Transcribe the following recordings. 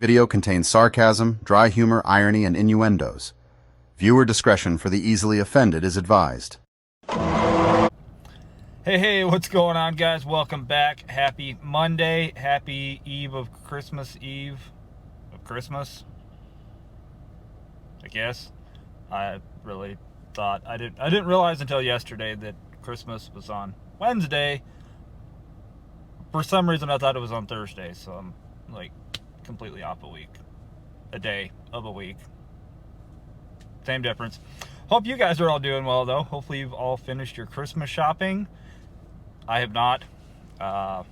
Video contains sarcasm, dry humor, irony, and innuendos. Viewer discretion for the easily offended is advised. Hey, what's going on, guys? Welcome back. Happy Monday. Happy Eve of Christmas. I guess. I really thought I didn't realize until yesterday that Christmas was on Wednesday. For some reason I thought it was on Thursday, so I'm like completely off a day of a week. Same difference. Hope you guys are all doing well, though. Hopefully you've all finished your Christmas shopping. I have not. I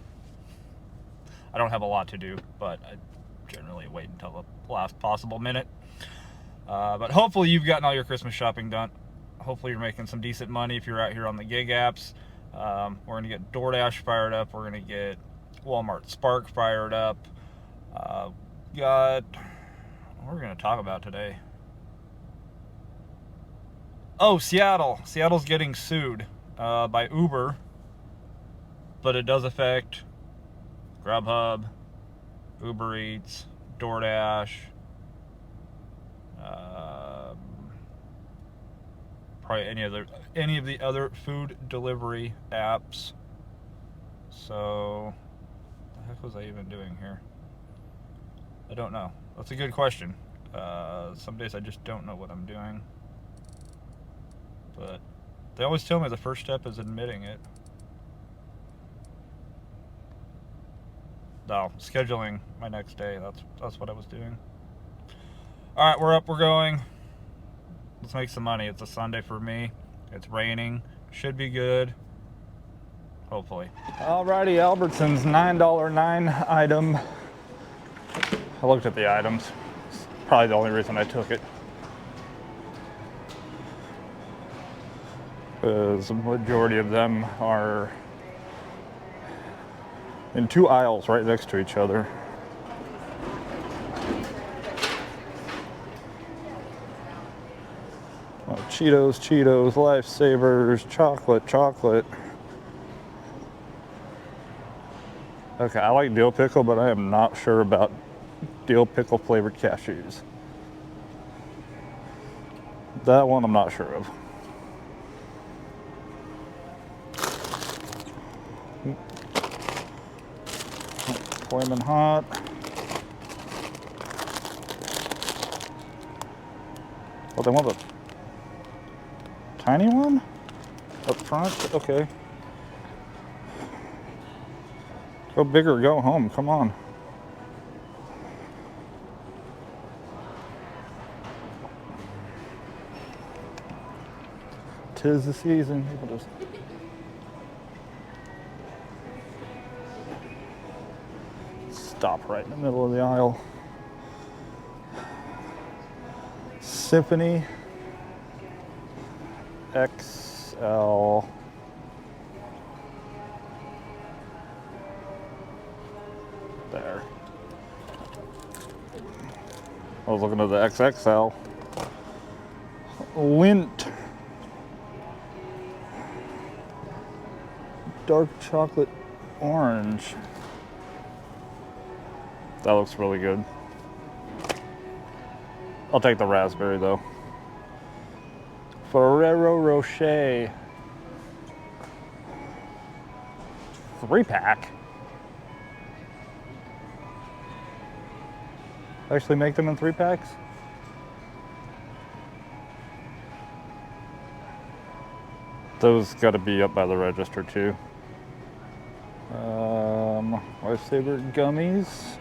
don't have a lot to do, but I generally wait until the last possible minute. But hopefully you've gotten all your Christmas shopping done. Hopefully you're making some decent money if you're out here on the gig apps. We're going to get DoorDash fired up. We're going to get Walmart Spark fired up. What are we going to talk about today? Oh, Seattle. Seattle's getting sued by Uber, but it does affect Grubhub, Uber Eats, DoorDash, probably any of the other food delivery apps. So, what the heck was I even doing here? I don't know. That's a good question. Some days I just don't know what I'm doing. But they always tell me the first step is admitting it. No, scheduling my next day. That's what I was doing. All right, we're up. We're going. Let's make some money. It's a Sunday for me. It's raining. Should be good. Hopefully. Alrighty, Albertsons $9.09 item. I looked at the items. It's probably the only reason I took it. Because the majority of them are in two aisles right next to each other. Oh, Cheetos, Lifesavers, chocolate. Okay, I like dill pickle, but I am not sure about dill pickle flavored cashews. That one I'm not sure of. Flaming hot. Oh, they want the tiny one up front? Okay. Go big or go home. Come on. Tis the season. People just stop right in the middle of the aisle. Symphony XL. There. I was looking at the XXL. Lint. Dark chocolate orange. That looks really good. I'll take the raspberry though. Ferrero Rocher. 3-pack. Actually make them in 3-packs? Those gotta be up by the register too. Lifesaver gummies.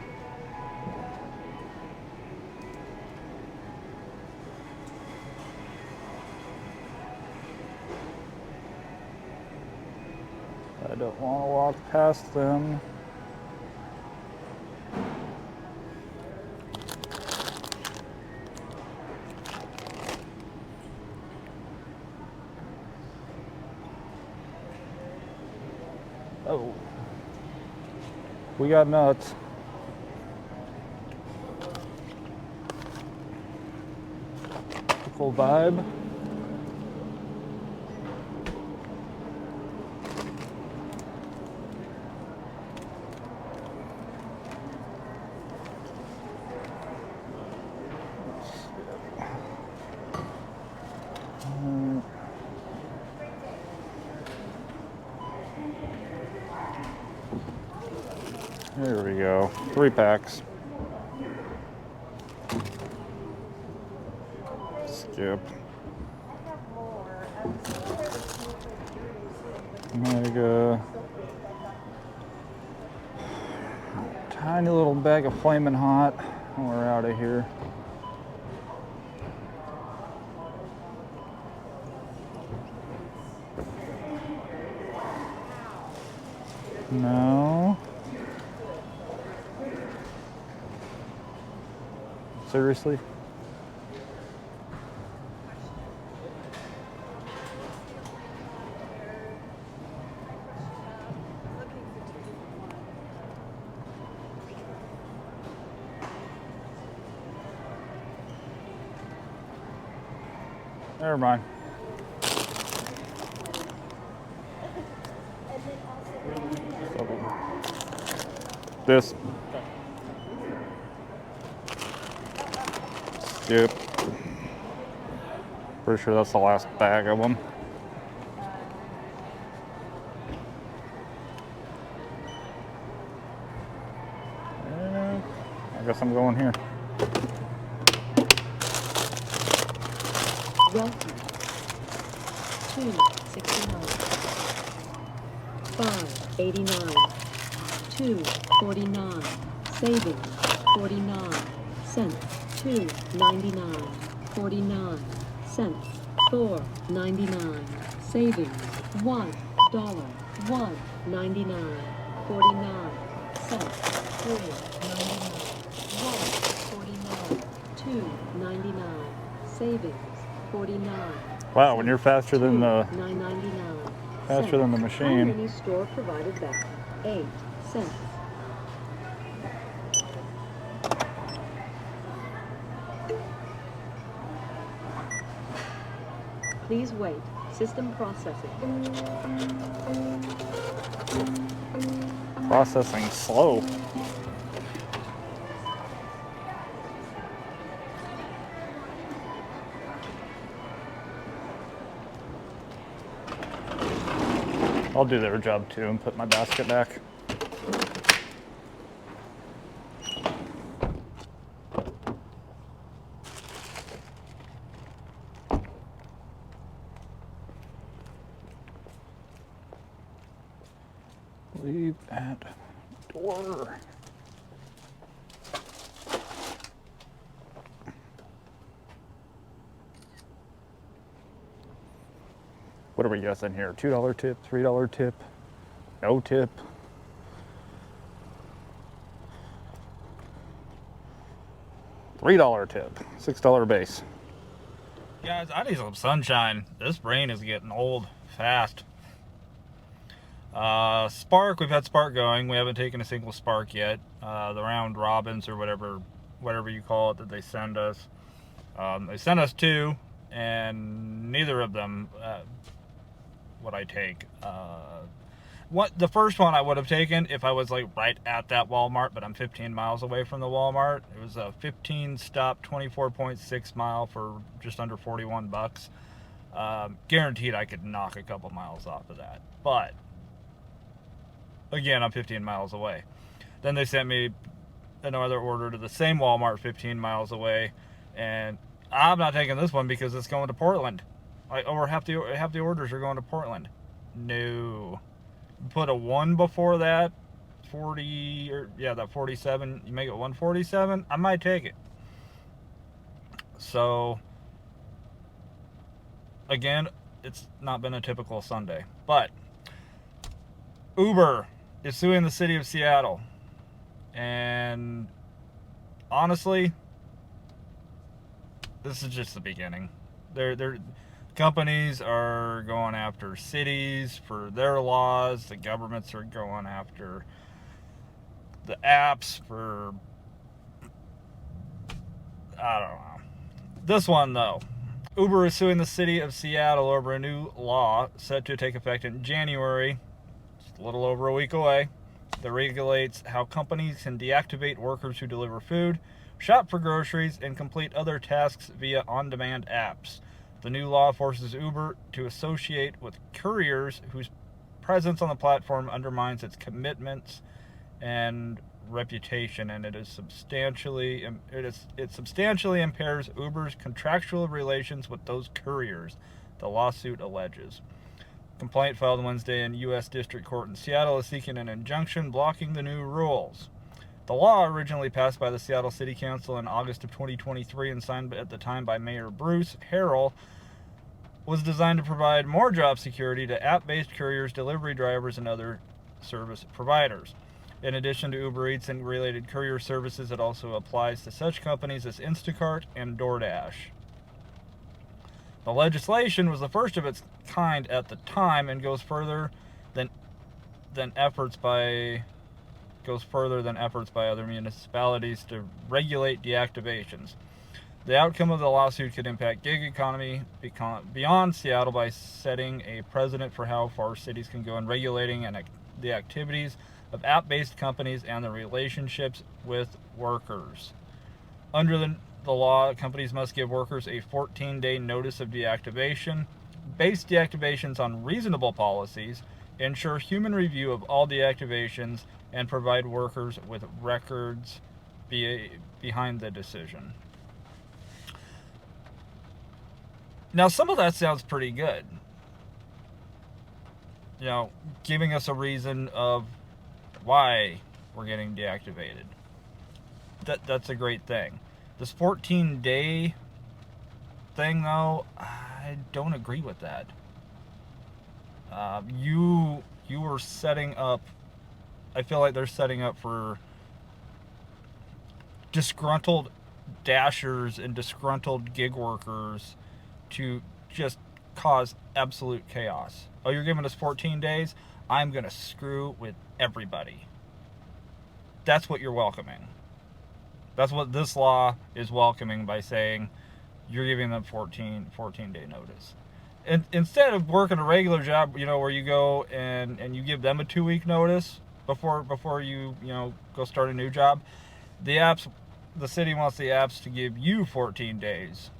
I don't want to walk past them. Oh, we got nuts. Cool vibe. There we go. 3 packs. Skip. Mega. Tiny little bag of Flamin' Hot. And we're out of here. No. Seriously? Never mind. This. Skip. Pretty sure that's the last bag of them. And I guess I'm going here. Welcome. 269. 589. 249. Savings 49 cents. 299. 49 cents. 4.99. Savings $1. 1.99. 49 cents. 4.99. 1.49. 2.99. Savings 49. Wow, when you're faster than the $9.99. faster than the How machine. many store provided back? 8 cents. Please wait. System processing. Processing slow. I'll do their job too and put my basket back. Leave at door. What are we guessing here? $2 tip, $3 tip, no tip. $3 tip, $6 base. Guys, I need some sunshine. This brain is getting old fast. Spark, we've had Spark going. We haven't taken a single Spark yet. The round robins or whatever you call it that they send us. They sent us 2, and neither of them would I take. The first one I would have taken if I was like right at that Walmart, but I'm 15 miles away from the Walmart. It was a 15 stop, 24.6 mile for just under 41 bucks. Guaranteed I could knock a couple miles off of that. But again, I'm 15 miles away. Then they sent me another order to the same Walmart 15 miles away, and I'm not taking this one because it's going to Portland. Like over half the orders are going to Portland. No. Put a 1 before that, 40, or yeah, that 47, you make it 147, I might take it. So again, it's not been a typical Sunday, but Uber is suing the city of Seattle, and honestly, this is just the beginning. They're companies are going after cities for their laws. The governments are going after the apps for, I don't know. This one though, Uber is suing the city of Seattle over a new law set to take effect in January, just a little over a week away, that regulates how companies can deactivate workers who deliver food, shop for groceries, and complete other tasks via on-demand apps. The new law forces Uber to associate with couriers whose presence on the platform undermines its commitments and reputation, and it substantially impairs Uber's contractual relations with those couriers, the lawsuit alleges. Complaint filed Wednesday in U.S. District Court in Seattle is seeking an injunction blocking the new rules. The law, originally passed by the Seattle City Council in August of 2023 and signed at the time by Mayor Bruce Harrell, was designed to provide more job security to app-based couriers, delivery drivers, and other service providers. In addition to Uber Eats and related courier services, it also applies to such companies as Instacart and DoorDash. The legislation was the first of its kind at the time and goes further than efforts by other municipalities to regulate deactivations. The outcome of the lawsuit could impact gig economy beyond Seattle by setting a precedent for how far cities can go in regulating the activities of app-based companies and the relationships with workers. Under the law, companies must give workers a 14-day notice of deactivation, base deactivations on reasonable policies, ensure human review of all deactivations, and provide workers with records behind the decision. Now, some of that sounds pretty good. Giving us a reason of why we're getting deactivated. That's a great thing. This 14-day thing, though, I don't agree with that. You are setting up, I feel like they're setting up for disgruntled dashers and disgruntled gig workers to just cause absolute chaos. Oh, you're giving us 14 days? I'm going to screw with everybody. That's what you're welcoming. That's what this law is welcoming by saying you're giving them 14-day notice. And instead of working a regular job, where you go and you give them a 2-week notice before you go start a new job, the city wants the apps to give you 14 days.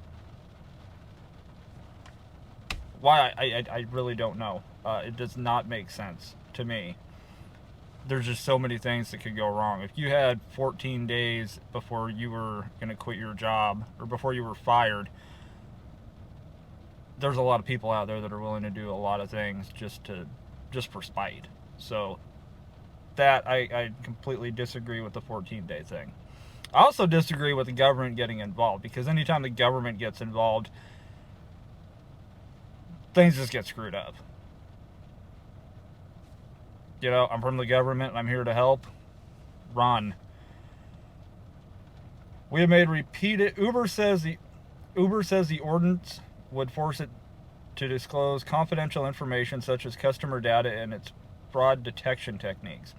Why? I really don't know. It does not make sense to me. There's just so many things that could go wrong. If you had 14 days before you were going to quit your job or before you were fired, there's a lot of people out there that are willing to do a lot of things just for spite. So that I completely disagree with the 14-day thing. I also disagree with the government getting involved, because anytime the government gets involved, things just get screwed up. I'm from the government and I'm here to help. Run. We have made repeated. Uber says the ordinance would force it to disclose confidential information such as customer data and its fraud detection techniques.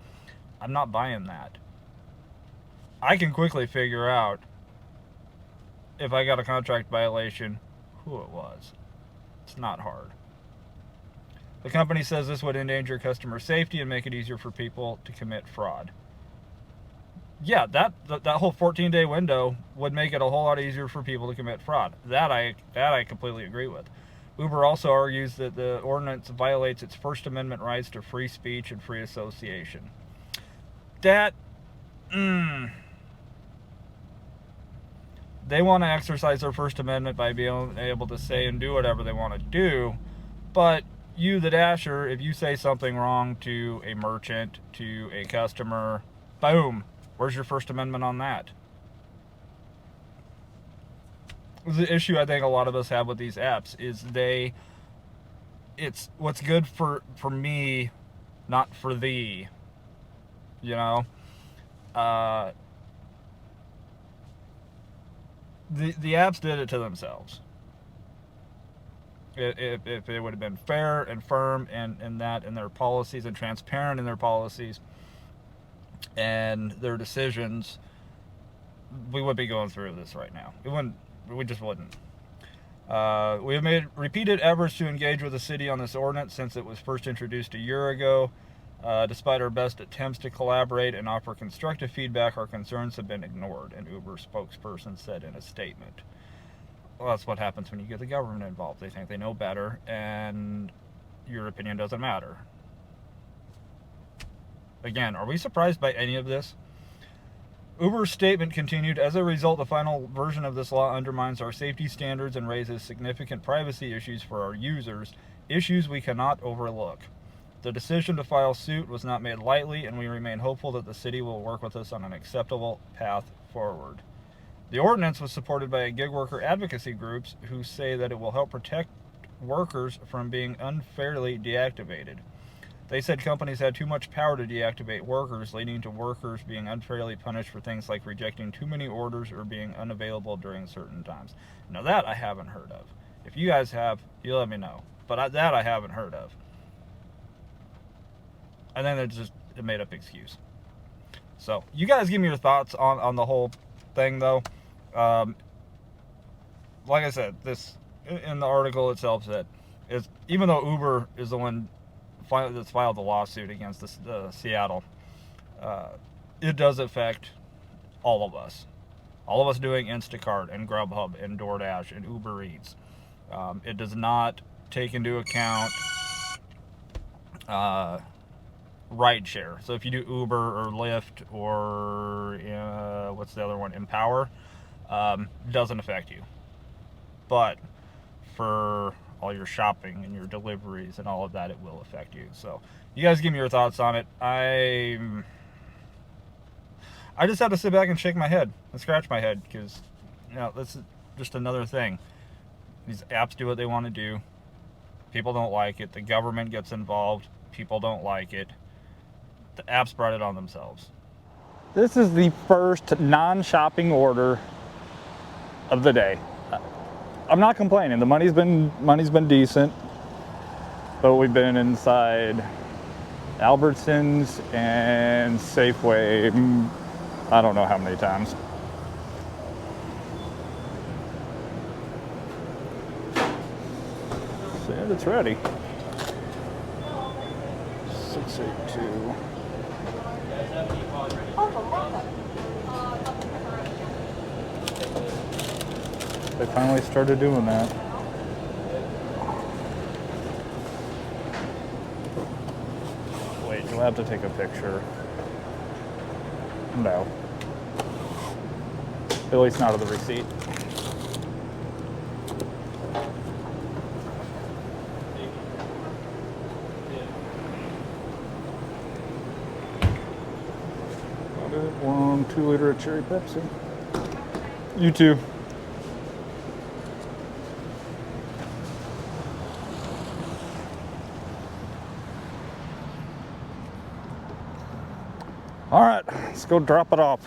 I'm not buying that. I can quickly figure out if I got a contract violation who it was. It's not hard. The company says this would endanger customer safety and make it easier for people to commit fraud. Yeah, that whole 14-day window would make it a whole lot easier for people to commit fraud. That I completely agree with. Uber also argues that the ordinance violates its First Amendment rights to free speech and free association. They want to exercise their First Amendment by being able to say and do whatever they want to do, but you, the dasher, if you say something wrong to a merchant, to a customer, boom, where's your First Amendment on that? The issue I think a lot of us have with these apps is it's what's good for me, not for thee. The apps did it to themselves. If it would have been fair and firm and that in their policies and transparent in their policies and their decisions, we wouldn't be going through this right now. We just wouldn't. We have made repeated efforts to engage with the city on this ordinance since it was first introduced a year ago. Despite our best attempts to collaborate and offer constructive feedback, our concerns have been ignored, an Uber spokesperson said in a statement. Well, that's what happens when you get the government involved. They think they know better, and your opinion doesn't matter. Again, are we surprised by any of this? Uber's statement continued, as a result, the final version of this law undermines our safety standards and raises significant privacy issues for our users, issues we cannot overlook. The decision to file suit was not made lightly, and we remain hopeful that the city will work with us on an acceptable path forward. The ordinance was supported by gig worker advocacy groups who say that it will help protect workers from being unfairly deactivated. They said companies had too much power to deactivate workers, leading to workers being unfairly punished for things like rejecting too many orders or being unavailable during certain times. Now that I haven't heard of. If you guys have, you let me know. But that I haven't heard of. I think that's just a made-up excuse. So, you guys give me your thoughts on the whole thing, though. Like I said, this in the article itself said, even though Uber is the one that's filed the lawsuit against Seattle, it does affect all of us. All of us doing Instacart and Grubhub and DoorDash and Uber Eats. It does not take into account rideshare. So if you do Uber or Lyft or what's the other one, Empower, doesn't affect you. But for all your shopping and your deliveries and all of that, it will affect you. So you guys give me your thoughts on it. I just have to sit back and shake my head and scratch my head, because this is just another thing. These apps do what they want to do. People don't like it. The government gets involved. People don't like it. The apps brought it on themselves. This is the first non-shopping order of the day. I'm not complaining. The money's been decent, but we've been inside Albertsons and Safeway, I don't know how many times. And it's ready. 682. They finally started doing that. Wait, you'll have to take a picture. No. At least not of the receipt. Got it. 1 2-liter of cherry Pepsi. You too. All right, let's go drop it off.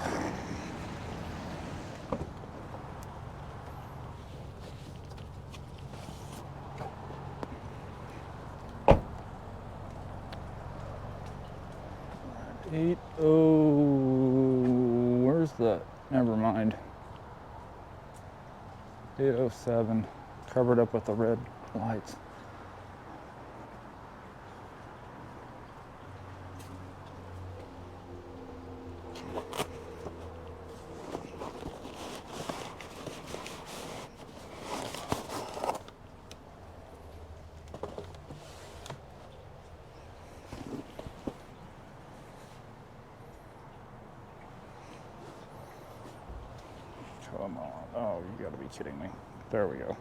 Where's that? Never mind. 807, covered up with the red lights. Come on. Oh, you gotta be kidding me. There we go.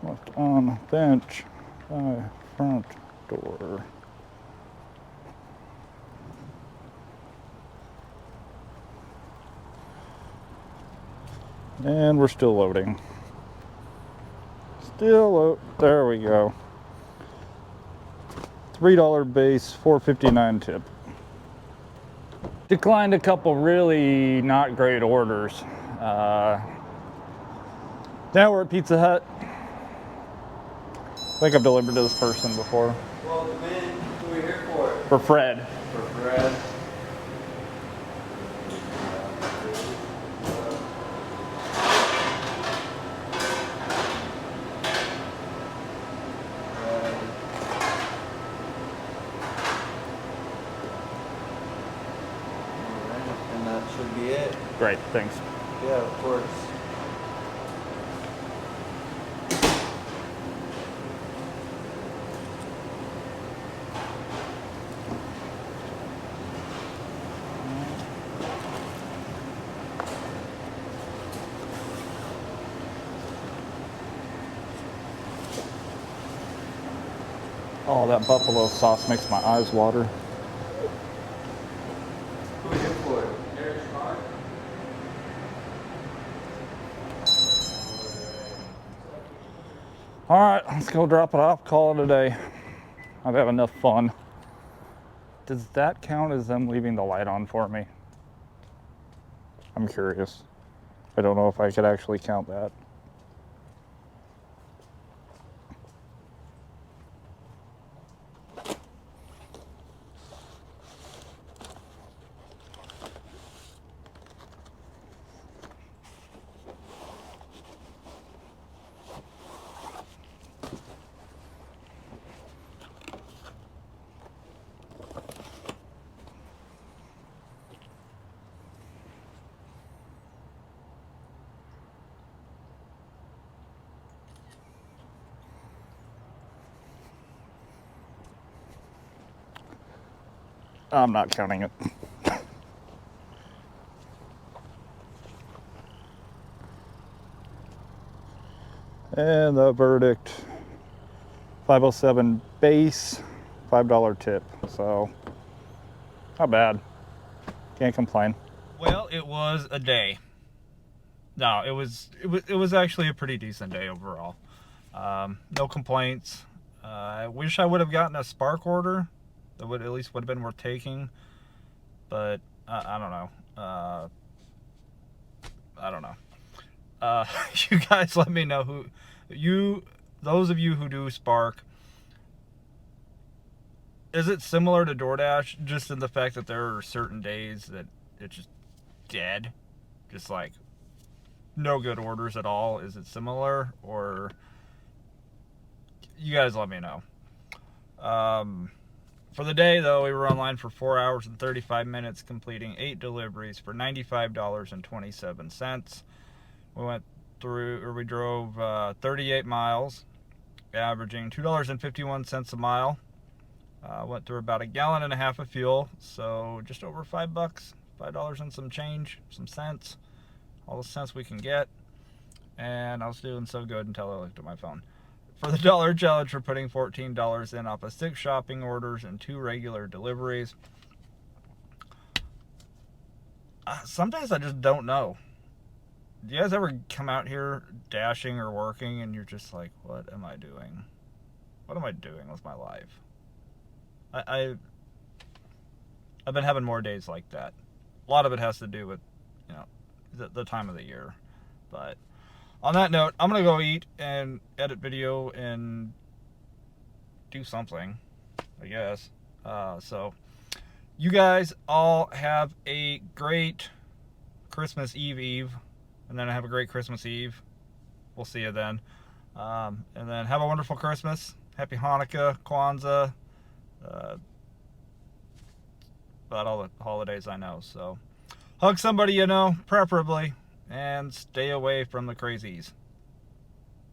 Left on bench by front door. And we're still loading. There we go. $3 base, $4.59 tip. Declined a couple really not great orders. Now we're at Pizza Hut. I think I've delivered to this person before. Well, man, who are we here for? For Fred. For Fred. And that should be it. Great, thanks. Yeah, of course. Oh, that buffalo sauce makes my eyes water. Who are we here for? Eric's car? All right, let's go drop it off, call it a day. I've had enough fun. Does that count as them leaving the light on for me? I'm curious. I don't know if I could actually count that. I'm not counting it. And the verdict, 507 base, $5 tip. So, not bad. Can't complain. Well, it was a day. No, it was actually a pretty decent day overall. No complaints. I wish I would have gotten a spark order. That would at least would have been worth taking. But I don't know. I don't know. You guys let me know those of you who do spark. Is it similar to DoorDash, just in the fact that there are certain days that it's just dead? Just like no good orders at all? Is it similar? Or you guys let me know. For the day, though, we were online for 4 hours and 35 minutes, completing 8 deliveries for $95.27. We drove 38 miles, averaging $2.51 a mile. Went through about 1.5 gallons of fuel, so just over $5, $5 and some change, some cents, all the cents we can get. And I was doing so good until I looked at my phone. For the dollar challenge, we're putting $14 in off of 6 shopping orders and 2 regular deliveries. Some days I just don't know. Do you guys ever come out here dashing or working and you're just like, what am I doing? What am I doing with my life? I've been having more days like that. A lot of it has to do with, you know, the time of the year. But on that note, I'm going to go eat and edit video and do something, I guess. So you guys all have a great Christmas Eve, and then have a great Christmas Eve. We'll see you then. And then have a wonderful Christmas. Happy Hanukkah, Kwanzaa, about all the holidays I know. So hug somebody you know, preferably, and stay away from the crazies.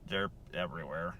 They're everywhere.